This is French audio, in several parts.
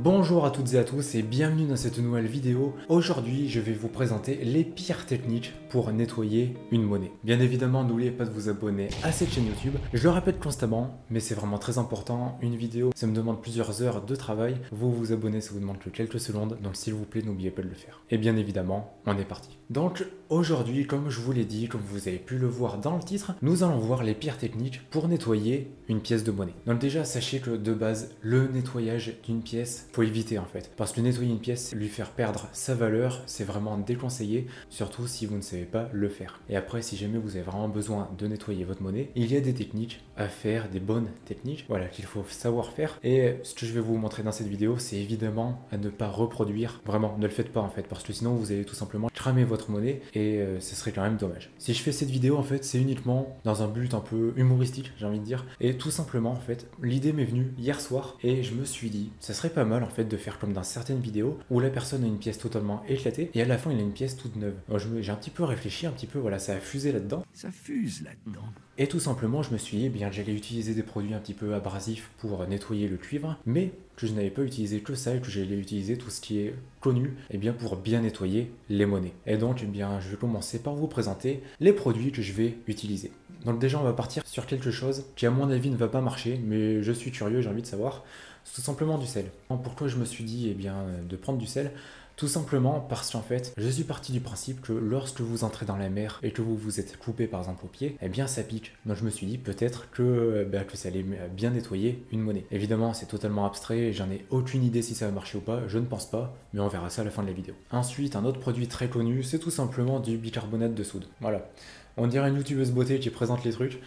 Bonjour à toutes et à tous et bienvenue dans cette nouvelle vidéo. Aujourd'hui, je vais vous présenter les pires techniques pour nettoyer une monnaie. Bien évidemment, n'oubliez pas de vous abonner à cette chaîne YouTube. Je le répète constamment, mais c'est vraiment très important. Une vidéo, ça me demande plusieurs heures de travail. Vous vous abonnez, ça vous demande que quelques secondes. Donc s'il vous plaît, n'oubliez pas de le faire. Et bien évidemment, on est parti. Donc aujourd'hui, comme je vous l'ai dit, comme vous avez pu le voir dans le titre, nous allons voir les pires techniques pour nettoyer une pièce de monnaie. Donc déjà, sachez que de base, le nettoyage d'une pièce, faut éviter en fait. Parce que nettoyer une pièce, lui faire perdre sa valeur, c'est vraiment déconseillé, surtout si vous ne savez pas le faire. Et après, si jamais vous avez vraiment besoin de nettoyer votre monnaie, il y a des techniques à faire, des bonnes techniques, voilà, qu'il faut savoir faire. Et ce que je vais vous montrer dans cette vidéo, c'est évidemment à ne pas reproduire. Vraiment, ne le faites pas en fait, parce que sinon vous allez tout simplement cramer votre monnaie et ce serait quand même dommage. Si je fais cette vidéo en fait, c'est uniquement dans un but un peu humoristique, j'ai envie de dire. Et tout simplement en fait, l'idée m'est venue hier soir et je me suis dit, ça serait pas mal en fait de faire comme dans certaines vidéos où la personne a une pièce totalement éclatée et à la fin il a une pièce toute neuve. J'ai un petit peu réfléchi, un petit peu, voilà, ça a fusé là-dedans. Ça fuse là-dedans. Et tout simplement, je me suis dit, eh bien, j'allais utiliser des produits un petit peu abrasifs pour nettoyer le cuivre, mais que je n'avais pas utilisé que ça et que j'allais utiliser tout ce qui est connu, eh bien, pour bien nettoyer les monnaies. Et donc, eh bien, je vais commencer par vous présenter les produits que je vais utiliser. Donc déjà, on va partir sur quelque chose qui, à mon avis, ne va pas marcher, mais je suis curieux, j'ai envie de savoir. C'est tout simplement du sel. Pourquoi je me suis dit, eh bien, de prendre du sel ? Tout simplement parce qu'en fait, je suis parti du principe que lorsque vous entrez dans la mer et que vous vous êtes coupé par exemple au pied, eh bien ça pique. Donc je me suis dit peut-être que ça allait bien nettoyer une monnaie. Évidemment, c'est totalement abstrait, j'en ai aucune idée si ça va marcher ou pas, je ne pense pas, mais on verra ça à la fin de la vidéo. Ensuite, un autre produit très connu, c'est tout simplement du bicarbonate de soude. Voilà. On dirait une youtubeuse beauté qui présente les trucs.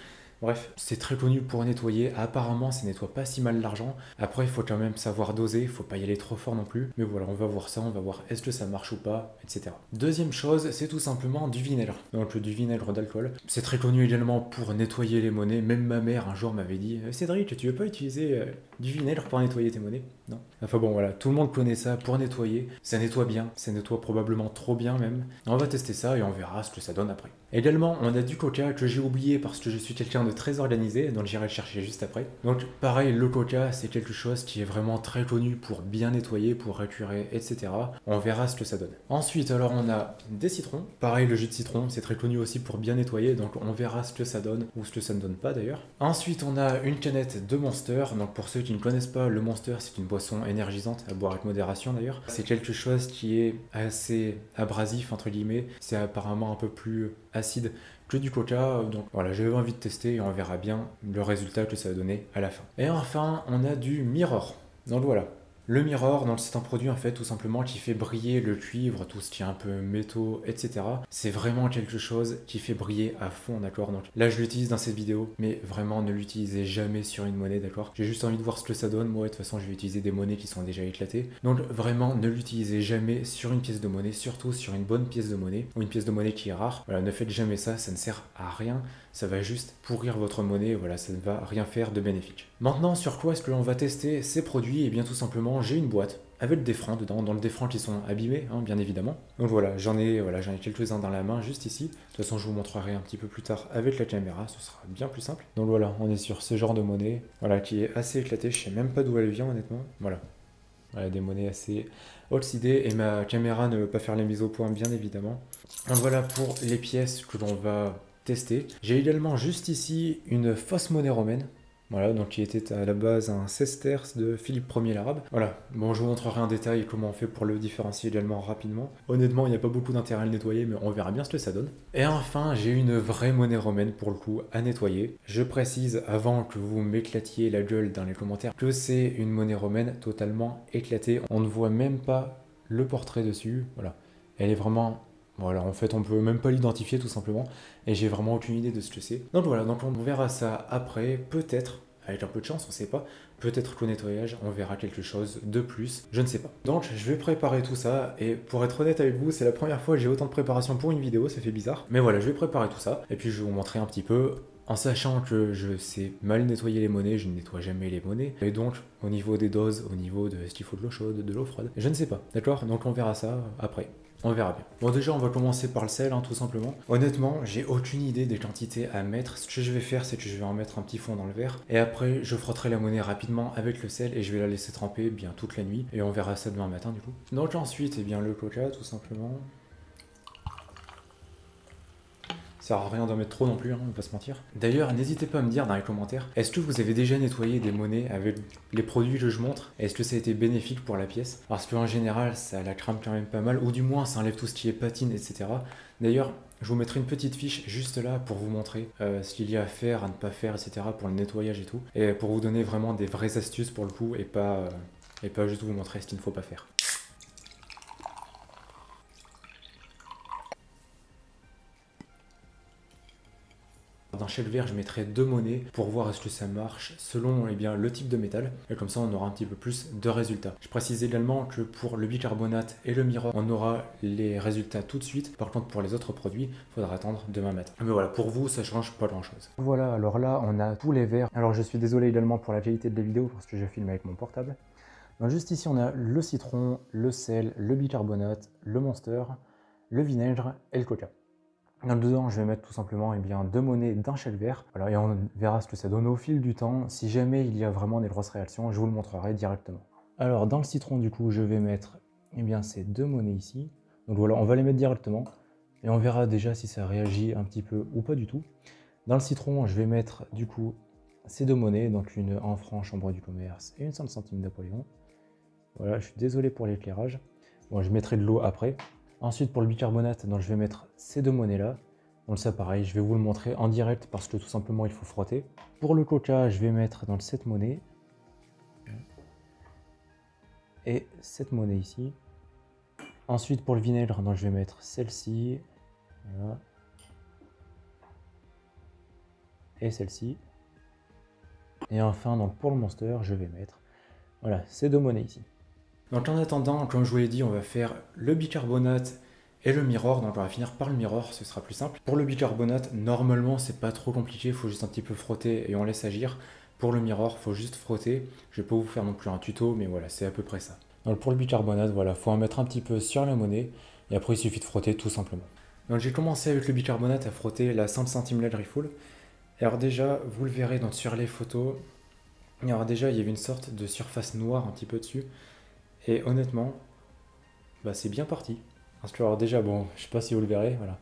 Bref, c'est très connu pour nettoyer. Apparemment, ça nettoie pas si mal l'argent. Après, il faut quand même savoir doser. Il faut pas y aller trop fort non plus. Mais voilà, on va voir ça. On va voir est-ce que ça marche ou pas, etc. Deuxième chose, c'est tout simplement du vinaigre. Donc, du vinaigre d'alcool. C'est très connu également pour nettoyer les monnaies. Même ma mère, un jour, m'avait dit Cédric, tu veux pas utiliser du vinaigre pour nettoyer tes monnaies? Non. Enfin bon, voilà. Tout le monde connaît ça pour nettoyer. Ça nettoie bien. Ça nettoie probablement trop bien même. On va tester ça et on verra ce que ça donne après. Également, on a du coca que j'ai oublié parce que je suis quelqu'un de très organisé, donc j'irai le chercher juste après. Donc pareil, le coca, c'est quelque chose qui est vraiment très connu pour bien nettoyer, pour récurer, etc. On verra ce que ça donne. Ensuite, alors on a des citrons. Pareil, le jus de citron, c'est très connu aussi pour bien nettoyer, donc on verra ce que ça donne, ou ce que ça ne donne pas d'ailleurs. Ensuite, on a une canette de Monster. Donc pour ceux qui ne connaissent pas, le Monster, c'est une boisson énergisante, à boire avec modération d'ailleurs. C'est quelque chose qui est assez abrasif, entre guillemets. C'est apparemment un peu plus acide que du coca, donc voilà, j'avais envie de tester et on verra bien le résultat que ça va donner à la fin. Et enfin, on a du Mirror. Donc voilà. Le Mirror, donc c'est un produit en fait tout simplement qui fait briller le cuivre, tout ce qui est un peu métaux, etc. C'est vraiment quelque chose qui fait briller à fond, d'accord? Donc là je l'utilise dans cette vidéo, mais vraiment ne l'utilisez jamais sur une monnaie, d'accord? J'ai juste envie de voir ce que ça donne. Moi de toute façon je vais utiliser des monnaies qui sont déjà éclatées. Donc vraiment ne l'utilisez jamais sur une pièce de monnaie, surtout sur une bonne pièce de monnaie, ou une pièce de monnaie qui est rare. Voilà, ne faites jamais ça, ça ne sert à rien. Ça va juste pourrir votre monnaie, voilà, ça ne va rien faire de bénéfique. Maintenant, sur quoi est-ce que l'on va tester ces produits? Et bien tout simplement, j'ai une boîte avec des freins dedans, dans le des freins qui sont abîmés, hein, bien évidemment. Donc voilà, j'en ai quelques-uns dans la main, juste ici. De toute façon, je vous montrerai un petit peu plus tard avec la caméra, ce sera bien plus simple. Donc voilà, on est sur ce genre de monnaie, voilà, qui est assez éclatée, je sais même pas d'où elle vient honnêtement. Voilà. Voilà, des monnaies assez oxydées et ma caméra ne veut pas faire les mises au point, bien évidemment. Donc voilà pour les pièces que l'on va tester. J'ai également juste ici une fausse monnaie romaine. Voilà, donc qui était à la base un sesterce de Philippe Ier l'Arabe. Voilà, bon je vous montrerai en détail comment on fait pour le différencier également rapidement. Honnêtement, il n'y a pas beaucoup d'intérêt à le nettoyer, mais on verra bien ce que ça donne. Et enfin, j'ai une vraie monnaie romaine pour le coup à nettoyer. Je précise avant que vous m'éclatiez la gueule dans les commentaires que c'est une monnaie romaine totalement éclatée. On ne voit même pas le portrait dessus. Voilà, elle est vraiment... Voilà, en fait, on peut même pas l'identifier tout simplement, et j'ai vraiment aucune idée de ce que c'est. Donc voilà, donc on verra ça après, peut-être, avec un peu de chance, on sait pas, peut-être qu'au nettoyage, on verra quelque chose de plus, je ne sais pas. Donc je vais préparer tout ça, et pour être honnête avec vous, c'est la première fois que j'ai autant de préparation pour une vidéo, ça fait bizarre. Mais voilà, je vais préparer tout ça, et puis je vais vous montrer un petit peu En sachant que je sais mal nettoyer les monnaies, je ne nettoie jamais les monnaies. Et donc, au niveau des doses, au niveau de est-ce qu'il faut de l'eau chaude, de l'eau froide, je ne sais pas, d'accord? Donc on verra ça après. On verra bien. Bon, déjà, on va commencer par le sel, hein, tout simplement. Honnêtement, j'ai aucune idée des quantités à mettre. Ce que je vais faire, c'est que je vais en mettre un petit fond dans le verre. Et après, je frotterai la monnaie rapidement avec le sel et je vais la laisser tremper bien toute la nuit. Et on verra ça demain matin, du coup. Donc ensuite, eh bien, le coca, tout simplement. Ça sert à rien d'en mettre trop non plus, hein, on va pas se mentir. D'ailleurs, n'hésitez pas à me dire dans les commentaires, est-ce que vous avez déjà nettoyé des monnaies avec les produits que je montre? Est-ce que ça a été bénéfique pour la pièce? Parce qu'en général, ça la crame quand même pas mal, ou du moins ça enlève tout ce qui est patine, etc. D'ailleurs, je vous mettrai une petite fiche juste là pour vous montrer ce qu'il y a à faire, à ne pas faire, etc. pour le nettoyage et tout. Et pour vous donner vraiment des vraies astuces pour le coup, et pas juste vous montrer ce qu'il ne faut pas faire. Dans chaque verre, je mettrai 2 monnaies pour voir est-ce que ça marche selon bien, le type de métal. Et comme ça, on aura un petit peu plus de résultats. Je précise également que pour le bicarbonate et le mirror, on aura les résultats tout de suite. Par contre, pour les autres produits, il faudra attendre demain matin. Mais voilà, pour vous, ça change pas grand-chose. Voilà, alors là, on a tous les verres. Alors, je suis désolé également pour la qualité de la vidéo parce que je filme avec mon portable. Donc, juste ici, on a le citron, le sel, le bicarbonate, le monster, le vinaigre et le coca. Dedans, je vais mettre tout simplement 2 monnaies d'un chaque verre. Voilà, et on verra ce que ça donne au fil du temps. Si jamais il y a vraiment des grosses réactions, je vous le montrerai directement. Alors, dans le citron, du coup, je vais mettre ces 2 monnaies ici. Donc voilà, on va les mettre directement. Et on verra déjà si ça réagit un petit peu ou pas du tout. Dans le citron, je vais mettre du coup ces 2 monnaies. Donc une en franc Chambre du commerce et une 5 centimes Napoléon. Voilà, je suis désolé pour l'éclairage. Bon, je mettrai de l'eau après. Ensuite, pour le bicarbonate, donc je vais mettre ces 2 monnaies-là. Donc ça, pareil, je vais vous le montrer en direct parce que tout simplement, il faut frotter. Pour le coca, je vais mettre dans cette monnaie. Et cette monnaie ici. Ensuite, pour le vinaigre, donc je vais mettre celle-ci. Voilà. Et celle-ci. Et enfin, donc pour le monster, je vais mettre ces 2 monnaies ici. Donc en attendant, comme je vous l'ai dit, on va faire le bicarbonate et le mirror. Donc on va finir par le mirror, ce sera plus simple. Pour le bicarbonate, normalement c'est pas trop compliqué, il faut juste un petit peu frotter et on laisse agir. Pour le mirror, il faut juste frotter. Je vais pas vous faire non plus un tuto, mais voilà, c'est à peu près ça. Donc pour le bicarbonate, voilà, faut en mettre un petit peu sur la monnaie et après il suffit de frotter tout simplement. Donc j'ai commencé avec le bicarbonate à frotter la 5 centimes LED Refill. Alors déjà, vous le verrez donc sur les photos, alors déjà il y avait une sorte de surface noire un petit peu dessus. Et honnêtement, c'est bien parti. Parce que alors déjà, bon, je sais pas si vous le verrez, voilà.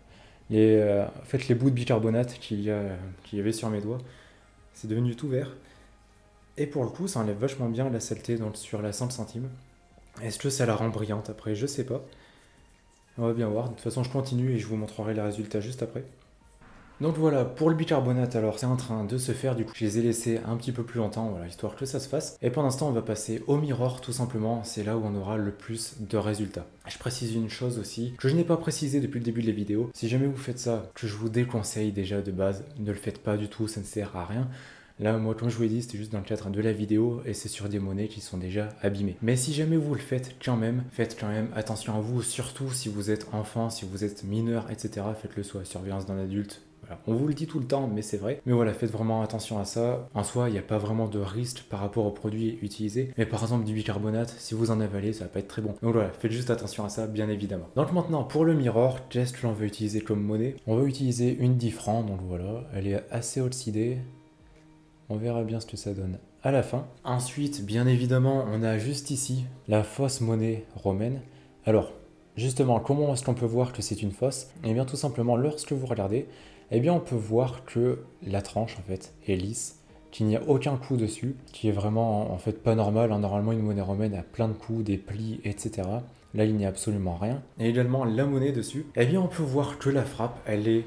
En fait, les bouts de bicarbonate qu'il y avait sur mes doigts, c'est devenu tout vert. Et pour le coup, ça enlève vachement bien la saleté donc, sur la 5 centimes. Est-ce que ça la rend brillante après? Je sais pas. On va bien voir. De toute façon, je continue et je vous montrerai les résultats juste après. Donc voilà, pour le bicarbonate, alors c'est en train de se faire, du coup je les ai laissés un petit peu plus longtemps, voilà, histoire que ça se fasse. Et pendant ce temps, on va passer au mirror, tout simplement, c'est là où on aura le plus de résultats. Je précise une chose aussi, que je n'ai pas précisé depuis le début de la vidéo, si jamais vous faites ça, que je vous déconseille déjà de base, ne le faites pas du tout, ça ne sert à rien. Là, moi, comme je vous l'ai dit, c'était juste dans le cadre de la vidéo et c'est sur des monnaies qui sont déjà abîmées. Mais si jamais vous le faites quand même, faites quand même attention à vous, surtout si vous êtes enfant, si vous êtes mineur, etc. Faites-le sous la surveillance d'un adulte. Voilà. On vous le dit tout le temps, mais c'est vrai. Mais voilà, faites vraiment attention à ça. En soi, il n'y a pas vraiment de risque par rapport aux produits utilisés. Mais par exemple, du bicarbonate, si vous en avalez, ça va pas être très bon. Donc voilà, faites juste attention à ça, bien évidemment. Donc maintenant, pour le mirror, qu'est-ce que l'on veut utiliser comme monnaie? On va utiliser une 10 francs, donc voilà, elle est assez oxydée. On verra bien ce que ça donne à la fin. Ensuite, bien évidemment, on a juste ici la fausse monnaie romaine. Alors, justement, comment est-ce qu'on peut voir que c'est une fausse? Eh bien, tout simplement, lorsque vous regardez, eh bien, on peut voir que la tranche, en fait, est lisse, qu'il n'y a aucun coup dessus, qui est vraiment, en fait, pas normal. Normalement, une monnaie romaine a plein de coups, des plis, etc. Là, il n'y a absolument rien. Et également, la monnaie dessus, eh bien, on peut voir que la frappe, elle est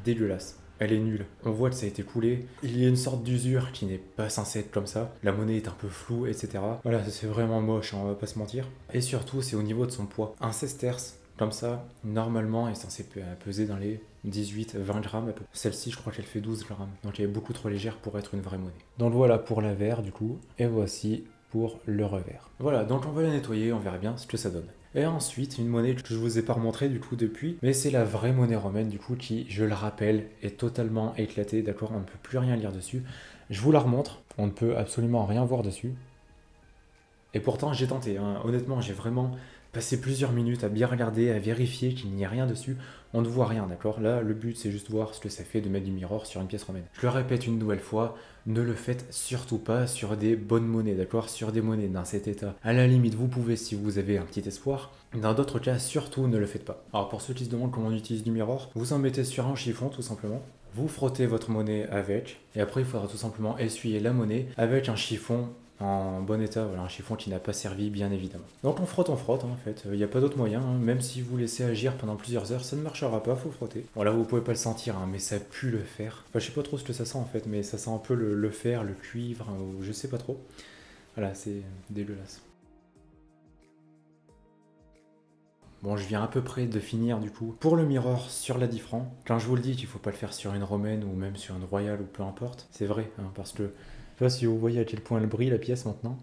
dégueulasse. Elle est nulle. On voit que ça a été coulé. Il y a une sorte d'usure qui n'est pas censée être comme ça. La monnaie est un peu floue, etc. Voilà, c'est vraiment moche, hein, on va pas se mentir. Et surtout, c'est au niveau de son poids. Un sesterce, comme ça, normalement, est censé peser dans les 18-20 grammes à peu. Celle-ci, je crois qu'elle fait 12 grammes. Donc elle est beaucoup trop légère pour être une vraie monnaie. Donc voilà pour la verre, du coup. Et voici pour le revers. Voilà, donc on va la nettoyer, on verra bien ce que ça donne. Et ensuite, une monnaie que je vous ai pas remontré du coup depuis, mais c'est la vraie monnaie romaine du coup qui, je le rappelle, est totalement éclatée, d'accord, on ne peut plus rien lire dessus. Je vous la remontre, on ne peut absolument rien voir dessus. Et pourtant j'ai tenté, hein. Honnêtement j'ai vraiment passé plusieurs minutes à bien regarder, à vérifier qu'il n'y a rien dessus. On ne voit rien, d'accord? Là le but c'est juste voir ce que ça fait de mettre du mirror sur une pièce romaine. Je le répète une nouvelle fois, ne le faites surtout pas sur des bonnes monnaies, d'accord? Sur des monnaies dans cet état. À la limite vous pouvez si vous avez un petit espoir. Dans d'autres cas surtout ne le faites pas. Alors pour ceux qui se demandent comment on utilise du mirror, vous en mettez sur un chiffon tout simplement. Vous frottez votre monnaie avec, et après il faudra tout simplement essuyer la monnaie avec un chiffon en bon état, voilà, un chiffon qui n'a pas servi bien évidemment. Donc on frotte, hein, en fait, il n'y a pas d'autre moyen, hein. Même si vous laissez agir pendant plusieurs heures, ça ne marchera pas, faut frotter. Bon là vous pouvez pas le sentir, hein, mais ça pue le fer. Enfin je sais pas trop ce que ça sent en fait, mais ça sent un peu le fer, le cuivre, ou je sais pas trop. Voilà, c'est dégueulasse. Bon, je viens à peu près de finir du coup pour le mirror sur la 10 francs. Quand je vous le dis qu'il faut pas le faire sur une romaine ou même sur une royale ou peu importe, c'est vrai, hein, parce que je sais pas si vous voyez à quel point elle brille la pièce maintenant.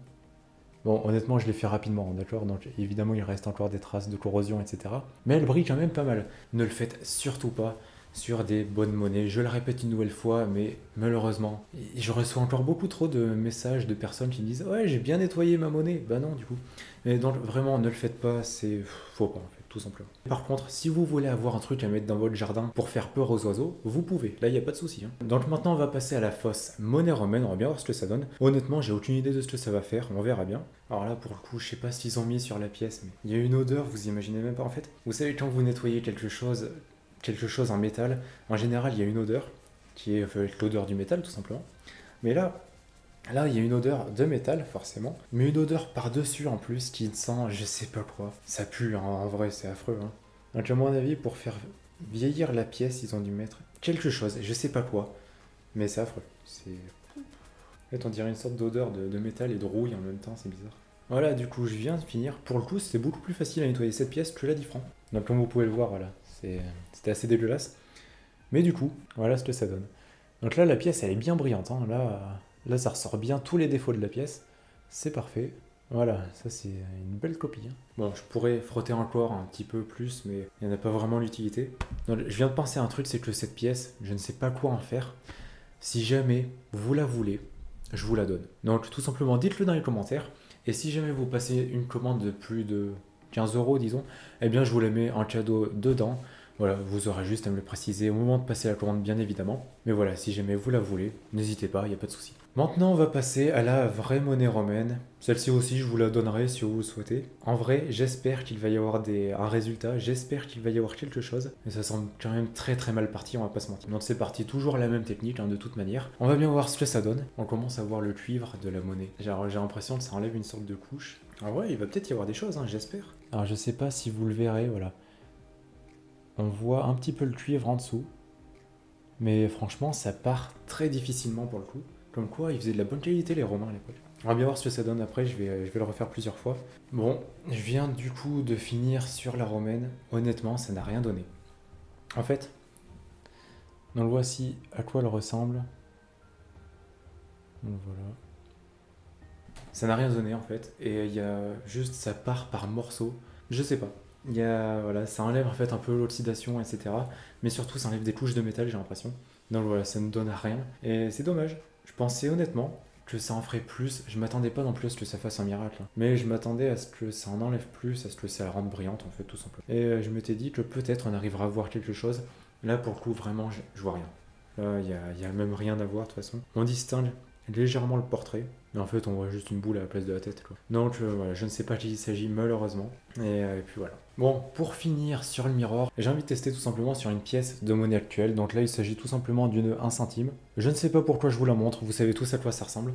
Bon, honnêtement, je l'ai fait rapidement, d'accord? Donc évidemment, il reste encore des traces de corrosion, etc. Mais elle brille quand même pas mal. Ne le faites surtout pas sur des bonnes monnaies. Je le répète une nouvelle fois, mais malheureusement, je reçois encore beaucoup trop de messages de personnes qui me disent ouais, j'ai bien nettoyé ma monnaie. Bah non, du coup. Et donc vraiment, ne le faites pas, c'est faux pas en fait, tout simplement. Par contre, si vous voulez avoir un truc à mettre dans votre jardin pour faire peur aux oiseaux, vous pouvez. Là, il n'y a pas de souci, hein. Donc maintenant, on va passer à la fosse monnaie romaine. On va bien voir ce que ça donne. Honnêtement, j'ai aucune idée de ce que ça va faire. On verra bien. Alors là, pour le coup, je sais pas s'ils ont mis sur la pièce, mais il y a une odeur, vous imaginez même pas en fait. Vous savez, quand vous nettoyez quelque chose en métal, en général, il y a une odeur qui est l'odeur du métal, tout simplement. Mais là, il y a une odeur de métal, forcément, mais une odeur par-dessus en plus qui sent je sais pas quoi. Ça pue, hein, en vrai, c'est affreux, hein. Donc, à mon avis, pour faire vieillir la pièce, ils ont dû mettre quelque chose, je sais pas quoi, mais c'est affreux. C'est. En fait, on dirait une sorte d'odeur de métal et de rouille en même temps, c'est bizarre. Voilà, du coup, je viens de finir. Pour le coup, c'était beaucoup plus facile à nettoyer cette pièce que la 10 francs. Donc, comme vous pouvez le voir, voilà, c'était assez dégueulasse. Mais du coup, voilà ce que ça donne. Donc là, la pièce, elle est bien brillante, hein. Là, ça ressort bien tous les défauts de la pièce. C'est parfait. Voilà, ça c'est une belle copie, hein. Bon, je pourrais frotter encore un petit peu plus, mais il n'y en a pas vraiment l'utilité. Donc, je viens de penser à un truc, c'est que cette pièce, je ne sais pas quoi en faire. Si jamais vous la voulez, je vous la donne. Donc tout simplement, dites-le dans les commentaires. Et si jamais vous passez une commande de plus de 15 €, disons, eh bien je vous la mets en cadeau dedans. Voilà, vous aurez juste à me le préciser au moment de passer la commande, bien évidemment. Mais voilà, si jamais vous la voulez, n'hésitez pas, il n'y a pas de souci. Maintenant, on va passer à la vraie monnaie romaine. Celle-ci aussi, je vous la donnerai si vous le souhaitez. En vrai, j'espère qu'il va y avoir un résultat, j'espère qu'il va y avoir quelque chose. Mais ça semble quand même très très mal parti, on va pas se mentir. Donc c'est parti, toujours la même technique, hein, de toute manière. On va bien voir ce que ça donne. On commence à voir le cuivre de la monnaie. J'ai l'impression que ça enlève une sorte de couche. Ah ouais, il va peut-être y avoir des choses, hein, j'espère. Alors je sais pas si vous le verrez, voilà. On voit un petit peu le cuivre en dessous. Mais franchement, ça part très difficilement pour le coup. Comme quoi, ils faisaient de la bonne qualité les Romains à l'époque. On va bien voir ce que ça donne après, je vais le refaire plusieurs fois. Bon, je viens du coup de finir sur la romaine. Honnêtement, ça n'a rien donné. En fait, donc voici à quoi elle ressemble. Donc voilà. Ça n'a rien donné en fait. Et il y a juste, ça part par morceaux. Je sais pas. Voilà, ça enlève en fait un peu l'oxydation, etc. Mais surtout, ça enlève des couches de métal, j'ai l'impression. Donc voilà, ça ne donne rien. Et c'est dommage. Je pensais honnêtement que ça en ferait plus. Je m'attendais pas non plus à ce que ça fasse un miracle, hein. Mais je m'attendais à ce que ça en enlève plus, à ce que ça la rende brillante en fait, tout simplement. Et je m'étais dit que peut-être on arrivera à voir quelque chose. Là, pour le coup, vraiment, je vois rien. Là, il y a même rien à voir de toute façon. On distingue légèrement le portrait, mais en fait on voit juste une boule à la place de la tête, quoi. Donc voilà, je ne sais pas qui il s'agit malheureusement, et puis voilà. Bon, pour finir sur le mirror, j'ai envie de tester tout simplement sur une pièce de monnaie actuelle. Donc là il s'agit tout simplement d'une 1 centime. Je ne sais pas pourquoi je vous la montre, vous savez tous à quoi ça ressemble,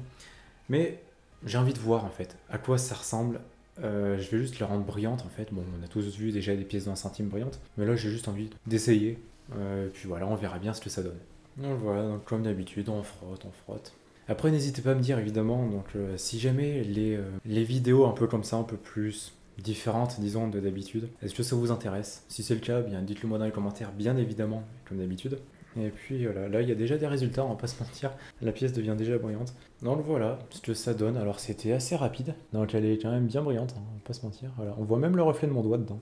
mais j'ai envie de voir en fait à quoi ça ressemble. Je vais juste la rendre brillante en fait. Bon, on a tous vu déjà des pièces de 1 centime brillantes, mais là j'ai juste envie d'essayer, puis voilà, on verra bien ce que ça donne. Donc voilà, donc comme d'habitude, on frotte, on frotte. Après, n'hésitez pas à me dire évidemment, donc si jamais les vidéos un peu comme ça, un peu plus différentes, disons, de d'habitude, est-ce que ça vous intéresse? Si c'est le cas, bien dites-le moi dans les commentaires, bien évidemment, comme d'habitude. Et puis voilà, là il y a déjà des résultats, on va pas se mentir, la pièce devient déjà brillante. Donc voilà ce que ça donne, alors c'était assez rapide, donc elle est quand même bien brillante, hein, on va pas se mentir. Voilà. On voit même le reflet de mon doigt dedans.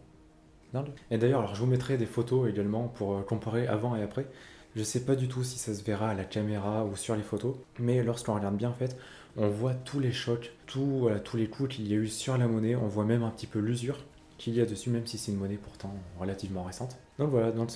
Et d'ailleurs, alors, je vous mettrai des photos également pour comparer avant et après. Je sais pas du tout si ça se verra à la caméra ou sur les photos, mais lorsqu'on regarde bien en fait, on voit tous les chocs, voilà, tous les coups qu'il y a eu sur la monnaie, on voit même un petit peu l'usure qu'il y a dessus, même si c'est une monnaie pourtant relativement récente. Donc voilà, donc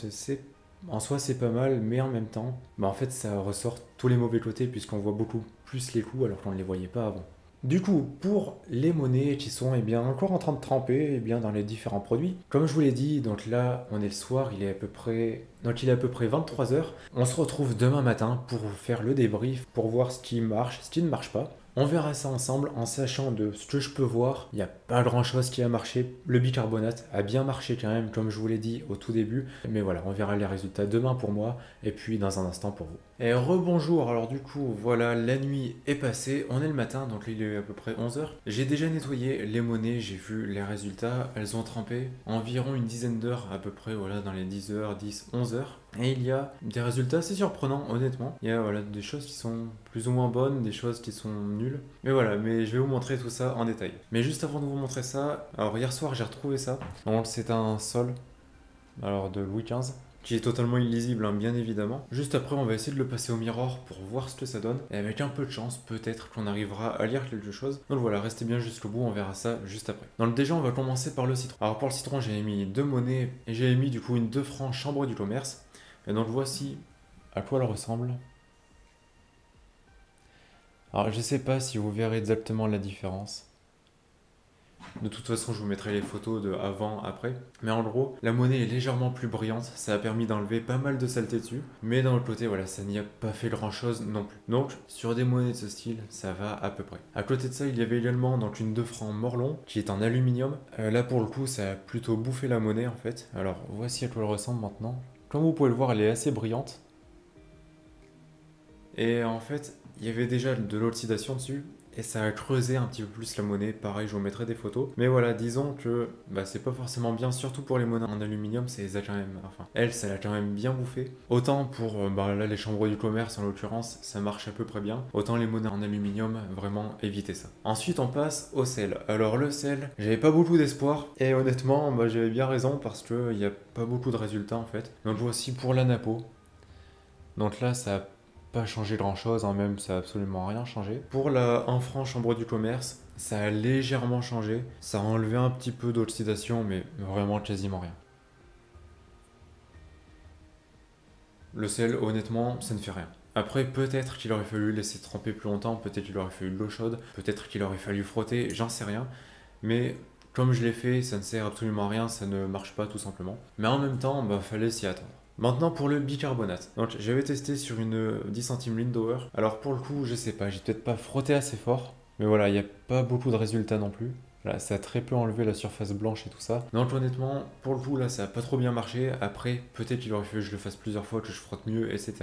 en soi c'est pas mal, mais en même temps, bah en fait ça ressort tous les mauvais côtés puisqu'on voit beaucoup plus les coups alors qu'on ne les voyait pas avant. Du coup, pour les monnaies qui sont bien, encore en train de tremper dans les différents produits, comme je vous l'ai dit, donc là on est le soir, il est à peu près 23 heures. On se retrouve demain matin pour vous faire le débrief, pour voir ce qui marche, ce qui ne marche pas. On verra ça ensemble en sachant de ce que je peux voir. Il n'y a pas grand chose qui a marché. Le bicarbonate a bien marché quand même, comme je vous l'ai dit au tout début. Mais voilà, on verra les résultats demain pour moi et puis dans un instant pour vous. Et rebonjour, alors du coup, voilà, la nuit est passée, on est le matin, donc là il est à peu près 11 heures. J'ai déjà nettoyé les monnaies, j'ai vu les résultats, elles ont trempé environ une dizaine d'heures à peu près, voilà, dans les 10 heures, 10, 11 heures. Et il y a des résultats assez surprenants, honnêtement. Il y a voilà, des choses qui sont plus ou moins bonnes, des choses qui sont nulles. Mais voilà, mais je vais vous montrer tout ça en détail. Mais juste avant de vous montrer ça, alors hier soir j'ai retrouvé ça. Donc c'est un sol, alors de Louis XV, qui est totalement illisible, hein, bien évidemment. Juste après, on va essayer de le passer au miroir pour voir ce que ça donne. Et avec un peu de chance, peut-être qu'on arrivera à lire quelque chose. Donc voilà, restez bien jusqu'au bout, on verra ça juste après. Donc déjà, on va commencer par le citron. Alors pour le citron, j'ai mis 2 monnaies et j'ai mis du coup une 2 francs chambre du commerce. Et donc voici à quoi elle ressemble. Alors je sais pas si vous verrez exactement la différence. De toute façon, je vous mettrai les photos de avant, après. Mais en gros, la monnaie est légèrement plus brillante. Ça a permis d'enlever pas mal de saleté dessus. Mais d'un autre côté, voilà, ça n'y a pas fait grand chose non plus. Donc, sur des monnaies de ce style, ça va à peu près. À côté de ça, il y avait également donc une 2 francs Morlon qui est en aluminium. Là, pour le coup, ça a plutôt bouffé la monnaie en fait. Alors, voici à quoi elle ressemble maintenant. Comme vous pouvez le voir, elle est assez brillante. Et en fait, il y avait déjà de l'oxydation dessus. Et ça a creusé un petit peu plus la monnaie. Pareil, je vous mettrai des photos. Mais voilà, disons que c'est pas forcément bien, surtout pour les monnaies en aluminium. Ça les a quand même. Enfin, elle, ça l'a quand même bien bouffé. Autant pour là, les chambres du commerce en l'occurrence, ça marche à peu près bien. Autant les monnaies en aluminium, vraiment évitez ça. Ensuite, on passe au sel. Alors, le sel, j'avais pas beaucoup d'espoir. Et honnêtement, j'avais bien raison parce qu'il n'y a pas beaucoup de résultats en fait. Donc, voici pour la Napo. Donc là, ça a pas changé grand chose, hein, même ça a absolument rien changé. Pour la 1 franc chambre du commerce, ça a légèrement changé. Ça a enlevé un petit peu d'oxydation, mais vraiment quasiment rien. Le sel, honnêtement, ça ne fait rien. Après, peut-être qu'il aurait fallu laisser tremper plus longtemps, peut-être qu'il aurait fallu de l'eau chaude, peut-être qu'il aurait fallu frotter, j'en sais rien. Mais comme je l'ai fait, ça ne sert absolument à rien, ça ne marche pas tout simplement. Mais en même temps, fallait s'y attendre. Maintenant pour le bicarbonate. Donc j'avais testé sur une 10 centimes Lindauer. Alors pour le coup, je sais pas, j'ai peut-être pas frotté assez fort. Mais voilà, il n'y a pas beaucoup de résultats non plus. Là, ça a très peu enlevé la surface blanche et tout ça. Donc honnêtement, pour le coup, là, ça a pas trop bien marché. Après, peut-être qu'il aurait fallu que je le fasse plusieurs fois, que je frotte mieux, etc.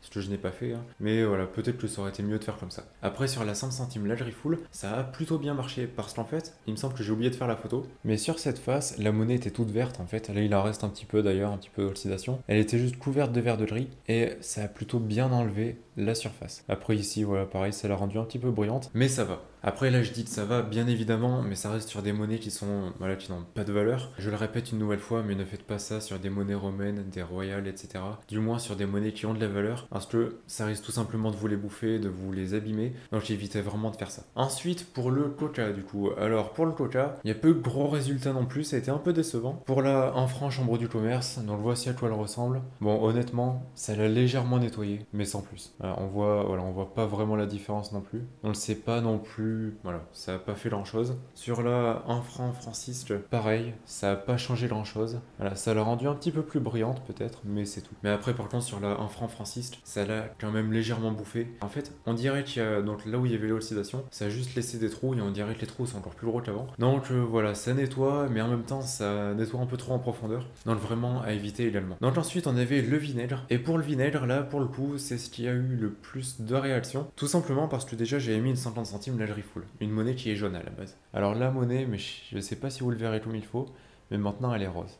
Ce que je n'ai pas fait, hein. Mais voilà, peut-être que ça aurait été mieux de faire comme ça. Après, sur la 5 centimes Ladri Full, ça a plutôt bien marché parce qu'en fait, il me semble que j'ai oublié de faire la photo. Mais sur cette face, la monnaie était toute verte en fait. Là, il en reste un petit peu d'ailleurs, un petit peu d'oxydation. Elle était juste couverte de verre de gris et ça a plutôt bien enlevé la surface. Après, ici, voilà, pareil, ça l'a rendu un petit peu bruyante, mais ça va. Après, là, je dis que ça va, bien évidemment, mais ça reste sur des monnaies qui sont, voilà, qui n'ont pas de valeur. Je le répète une nouvelle fois, mais ne faites pas ça sur des monnaies romaines, des royales, etc. Du moins sur des monnaies qui ont de la valeur, parce que ça risque tout simplement de vous les bouffer, de vous les abîmer. Donc, évitez vraiment de faire ça. Ensuite, pour le coca, du coup. Alors, pour le coca, il y a peu de gros résultats non plus, ça a été un peu décevant. Pour la 1 franc chambre du commerce, donc voici à quoi elle ressemble. Bon, honnêtement, ça l'a légèrement nettoyé, mais sans plus. On voit pas vraiment la différence non plus. On ne sait pas non plus. Voilà, ça n'a pas fait grand chose. Sur la 1 franc Francisque, pareil, ça n'a pas changé grand chose. Voilà, ça l'a rendu un petit peu plus brillante peut-être, mais c'est tout. Mais après, par contre, sur la 1 franc Francisque, ça l'a quand même légèrement bouffé. En fait, on dirait qu'il y a, donc là où il y avait l'oxydation, ça a juste laissé des trous et on dirait que les trous sont encore plus gros qu'avant. Donc voilà, ça nettoie, mais en même temps, ça nettoie un peu trop en profondeur. Donc vraiment à éviter également. Donc ensuite, on avait le vinaigre. Et pour le vinaigre, là, pour le coup, c'est ce qui a eu le plus de réactions. Tout simplement parce que déjà, j'avais mis une 50 centimes Ladri Full. Une monnaie qui est jaune à la base. Alors la monnaie, mais je ne sais pas si vous le verrez comme il faut, mais maintenant elle est rose.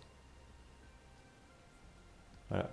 Voilà.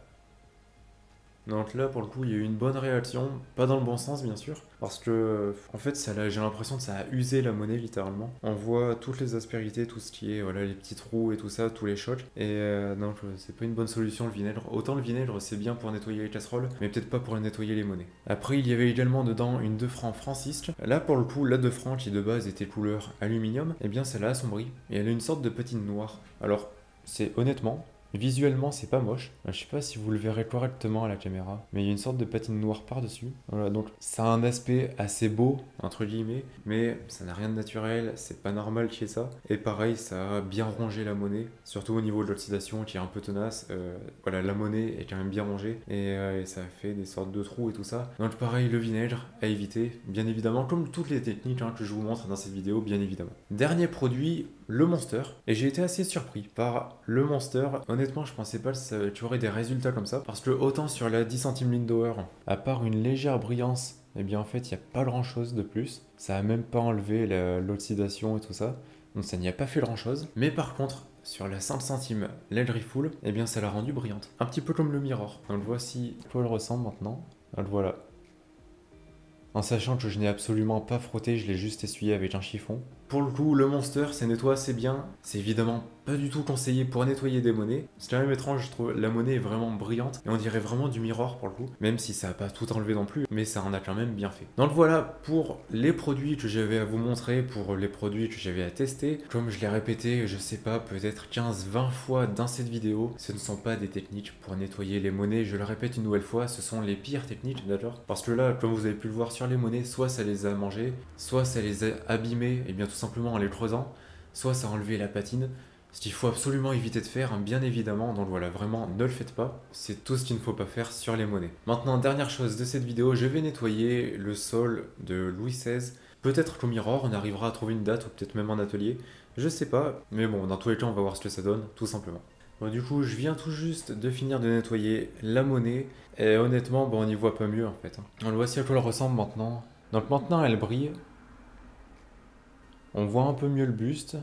Donc là, pour le coup, il y a eu une bonne réaction, pas dans le bon sens bien sûr, parce que en fait, j'ai l'impression que ça a usé la monnaie littéralement. On voit toutes les aspérités, tout ce qui est, voilà, les petits trous et tout ça, tous les chocs. Et donc, c'est pas une bonne solution le vinaigre. Autant le vinaigre, c'est bien pour nettoyer les casseroles, mais peut-être pas pour nettoyer les monnaies. Après, il y avait également dedans une 2 francs francisque. Là, pour le coup, la 2 francs qui de base était couleur aluminium, et bien celle-là assombrie. Et elle a une sorte de patine noire. Alors, c'est honnêtement, visuellement, c'est pas moche. Je sais pas si vous le verrez correctement à la caméra, mais il y a une sorte de patine noire par-dessus. Voilà, donc ça a un aspect assez beau, entre guillemets, mais ça n'a rien de naturel, c'est pas normal qu'il y ait ça. Et pareil, ça a bien rongé la monnaie, surtout au niveau de l'oxydation qui est un peu tenace. Voilà, la monnaie est quand même bien rongée et ça fait des sortes de trous et tout ça. Donc pareil, le vinaigre à éviter, bien évidemment, comme toutes les techniques que je vous montre dans cette vidéo, bien évidemment. Dernier produit, le Monster. Et j'ai été assez surpris par le Monster. Honnêtement, je pensais pas que tu aurais des résultats comme ça. Parce que autant sur la 10 centimes Lindauer, à part une légère brillance, eh bien en fait, il n'y a pas grand chose de plus. Ça a même pas enlevé l'oxydation et tout ça. Donc ça n'y a pas fait grand chose. Mais par contre, sur la 5 centimes LED Refull, eh bien ça l'a rendue brillante. Un petit peu comme le Mirror. Donc voici à quoi elle ressemble maintenant. Donc voilà. En sachant que je n'ai absolument pas frotté, je l'ai juste essuyé avec un chiffon. Pour le coup, le Monster, ça nettoie assez bien. C'est évidemment pas du tout conseillé pour nettoyer des monnaies. C'est quand même étrange, je trouve. La monnaie est vraiment brillante et on dirait vraiment du Mirror pour le coup. Même si ça n'a pas tout enlevé non plus, mais ça en a quand même bien fait. Donc voilà pour les produits que j'avais à vous montrer, pour les produits que j'avais à tester. Comme je l'ai répété, je sais pas, peut-être 15-20 fois dans cette vidéo, ce ne sont pas des techniques pour nettoyer les monnaies. Je le répète une nouvelle fois, ce sont les pires techniques d'accord. Parce que là, comme vous avez pu le voir sur les monnaies, soit ça les a mangées, soit ça les a abîmées, et bien tout simplement en les creusant, soit ça a enlevé la patine. Ce qu'il faut absolument éviter de faire, bien évidemment, donc voilà, vraiment ne le faites pas. C'est tout ce qu'il ne faut pas faire sur les monnaies. Maintenant, dernière chose de cette vidéo, je vais nettoyer le sol de Louis XVI. Peut-être qu'au Mirror, on arrivera à trouver une date, ou peut-être même en atelier. Je sais pas, mais bon, dans tous les cas, on va voir ce que ça donne, tout simplement. Bon, du coup, je viens tout juste de finir de nettoyer la monnaie, et honnêtement, bon, on n'y voit pas mieux en fait. On voici à quoi elle ressemble maintenant. Donc maintenant, elle brille. On voit un peu mieux le buste.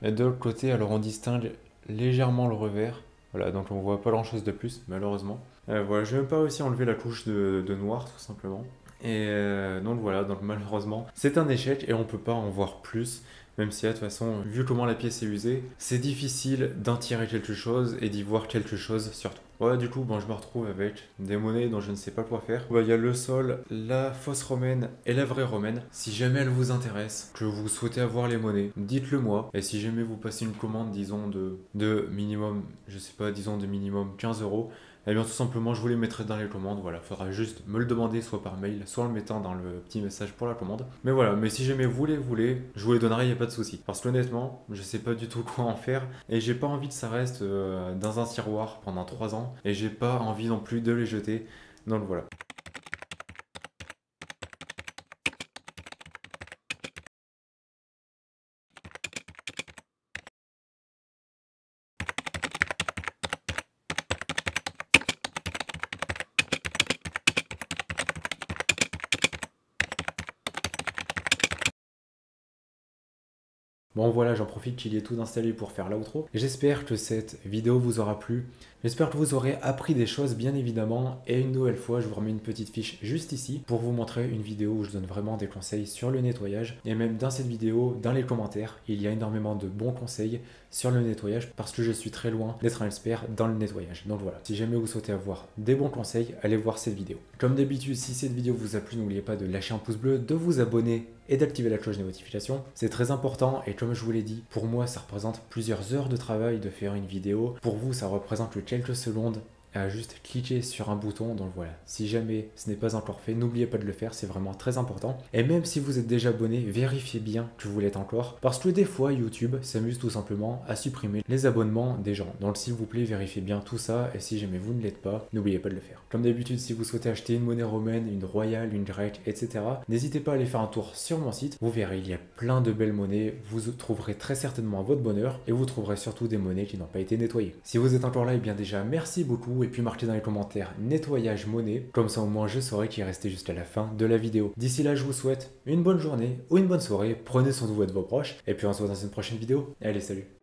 Et de l'autre côté, alors on distingue légèrement le revers. Voilà, donc on voit pas grand chose de plus, malheureusement. Voilà, je vais même pas aussi enlever la couche de noir, tout simplement. Et donc voilà, donc malheureusement, c'est un échec et on peut pas en voir plus. Même si, de toute façon, vu comment la pièce est usée, c'est difficile d'en tirer quelque chose et d'y voir quelque chose surtout. Voilà, du coup, bon, je me retrouve avec des monnaies dont je ne sais pas quoi faire. Il y a le sol, la fausse romaine et la vraie romaine. Si jamais elle vous intéresse, que vous souhaitez avoir les monnaies, dites-le moi. Et si jamais vous passez une commande, disons, de minimum, je sais pas, disons de minimum 15 €, eh bien tout simplement je vous les mettrai dans les commandes, voilà, faudra juste me le demander soit par mail, soit en le mettant dans le petit message pour la commande. Mais voilà, mais si jamais vous les voulez, je vous les donnerai, y a pas de souci. Parce que honnêtement, je sais pas du tout quoi en faire et j'ai pas envie que ça reste dans un tiroir pendant 3 ans et j'ai pas envie non plus de les jeter. Donc voilà. Bon voilà, j'en profite qu'il y ait tout installé pour faire l'outro. J'espère que cette vidéo vous aura plu. J'espère que vous aurez appris des choses bien évidemment. Et une nouvelle fois, je vous remets une petite fiche juste ici pour vous montrer une vidéo où je donne vraiment des conseils sur le nettoyage. Et même dans cette vidéo, dans les commentaires, il y a énormément de bons conseils sur le nettoyage parce que je suis très loin d'être un expert dans le nettoyage. Donc voilà, si jamais vous souhaitez avoir des bons conseils, allez voir cette vidéo. Comme d'habitude, si cette vidéo vous a plu, n'oubliez pas de lâcher un pouce bleu, de vous abonner et d'activer la cloche de notification. C'est très important et comme je vous l'ai dit, pour moi ça représente plusieurs heures de travail de faire une vidéo. Pour vous ça représente que quelques secondes à juste cliquer sur un bouton. Donc voilà, si jamais ce n'est pas encore fait, n'oubliez pas de le faire, c'est vraiment très important. Et même si vous êtes déjà abonné, vérifiez bien que vous l'êtes encore, parce que des fois YouTube s'amuse tout simplement à supprimer les abonnements des gens. Donc s'il vous plaît, vérifiez bien tout ça, et si jamais vous ne l'êtes pas, n'oubliez pas de le faire. Comme d'habitude, si vous souhaitez acheter une monnaie romaine, une royale, une grecque, etc., n'hésitez pas à aller faire un tour sur mon site. Vous verrez, il y a plein de belles monnaies, vous trouverez très certainement votre bonheur, et vous trouverez surtout des monnaies qui n'ont pas été nettoyées. Si vous êtes encore là, et bien déjà merci beaucoup, et puis marquez dans les commentaires nettoyage monnaie, comme ça au moins je saurai qu'il est resté jusqu'à la fin de la vidéo. D'ici là, je vous souhaite une bonne journée ou une bonne soirée, prenez soin de vous et de vos proches, et puis on se voit dans une prochaine vidéo. Allez, salut!